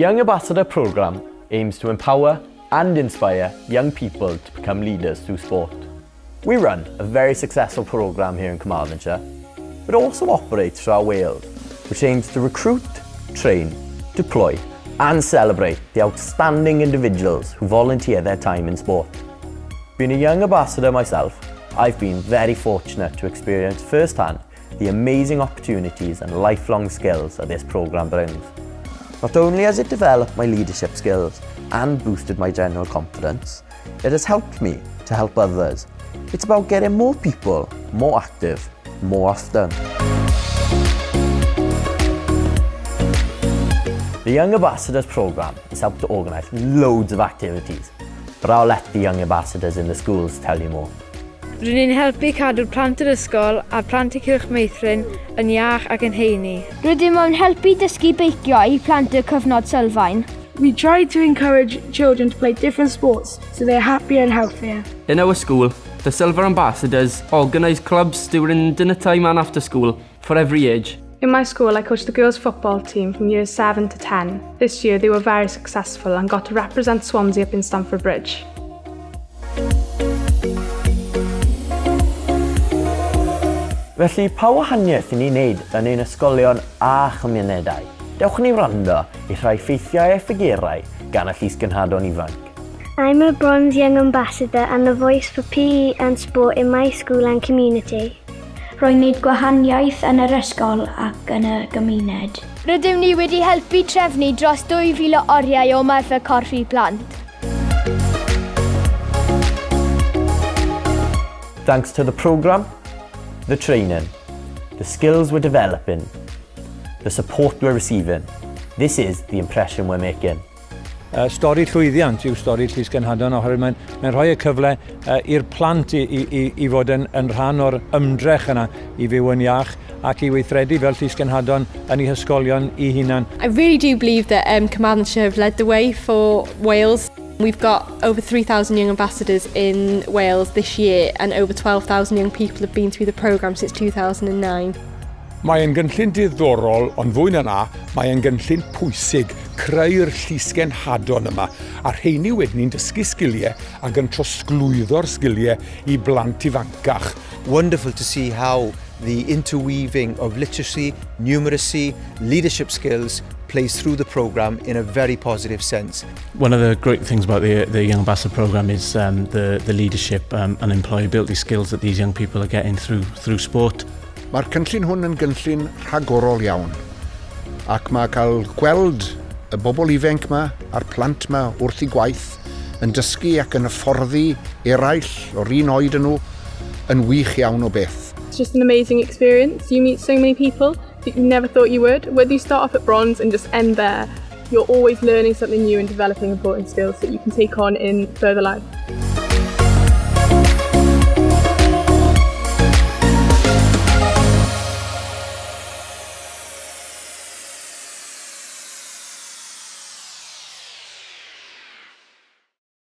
Young Ambassador programme aims to empower and inspire young people to become leaders through sport. We run a very successful programme here in Carmarthenshire, but also operates throughout Wales, which aims to recruit, train, deploy and celebrate the outstanding individuals who volunteer their time in sport. Being a young ambassador myself, I've been very fortunate to experience firsthand the amazing opportunities and lifelong skills that this programme brings. Not only has it developed my leadership skills and boosted my general confidence, it has helped me to help others. It's about getting more people more active more often. The Young Ambassadors programme has helped to organise loads of activities, but I'll let the young ambassadors in the schools tell you more. Rydyn ni'n helpu cadw plant yr ysgol a plant y cylch meithrin yn iach ac yn heini. Rydym yn helpu dysgu beicio I plant y cyfnod sylfaen. We try to encourage children to play different sports so they're happier and healthier. In our school, the Silver Ambassadors organise clubs during dinner time and after school for every age. In my school, I coached the girls' football team from years 7 to 10. This year, they were very successful and got to represent Swansea up in Stamford Bridge. Felly, pa wahaniaeth I ni'n wneud yn ein ysgolion a chymunedau? Dewch ni wrando I rhai ffeithiau a ffigurau gan y Llysgenhadon Ifanc. I'm a bronze young ambassador and the voice for PE and sport in my school and community. Rwy'n neud gwahaniaeth yn yr ysgol ac yn y gymuned. Rydym ni wedi helpu trefnu dros 2,000 o oriau o marfer corff I plant. Thanks to the programme, the training, the skills we're developing, the support we're receiving, this is the impression we're making. Stori llwyddiant yw stori Llysgenhadon oherwydd mae'n rhoi y cyfle i'r plant I fod yn rhan o'r ymdrech yna I fyw yn iach ac I weithredu fel Llysgenhadon yn eu hysgolion I hunan. I really do believe that Carmarthenshire have led the way for Wales. We've got over 3,000 young ambassadors in Wales this year and over 12,000 young people have been through the programme since 2009. Mae'n gynllun diddorol, ond fwy na na, mae'n gynllun pwysig creu'r Llysgenhadon yma, a rheini wedyn ni'n dysgu sgiliau ac yn trosglwyddo'r sgiliau I blant ifancach. Wonderful to see how the interweaving of literacy, numeracy, leadership skills plays through the programme in a very positive sense. One of the great things about the Young Ambassador programme is the leadership and employability skills that these young people are getting through sport. Mae'r cynllun hwn yn gynllun rhagorol iawn, ac mae cael gweld y bobl ifanc yma a'r plant yma wrth I gwaith yn dysgu ac yn hyfforddi eraill o'r un oed yn nhw yn wych iawn o beth. It's just an amazing experience. You meet so many people that you never thought you would. Whether you start off at bronze and just end there, you're always learning something new and developing important skills that you can take on in further life.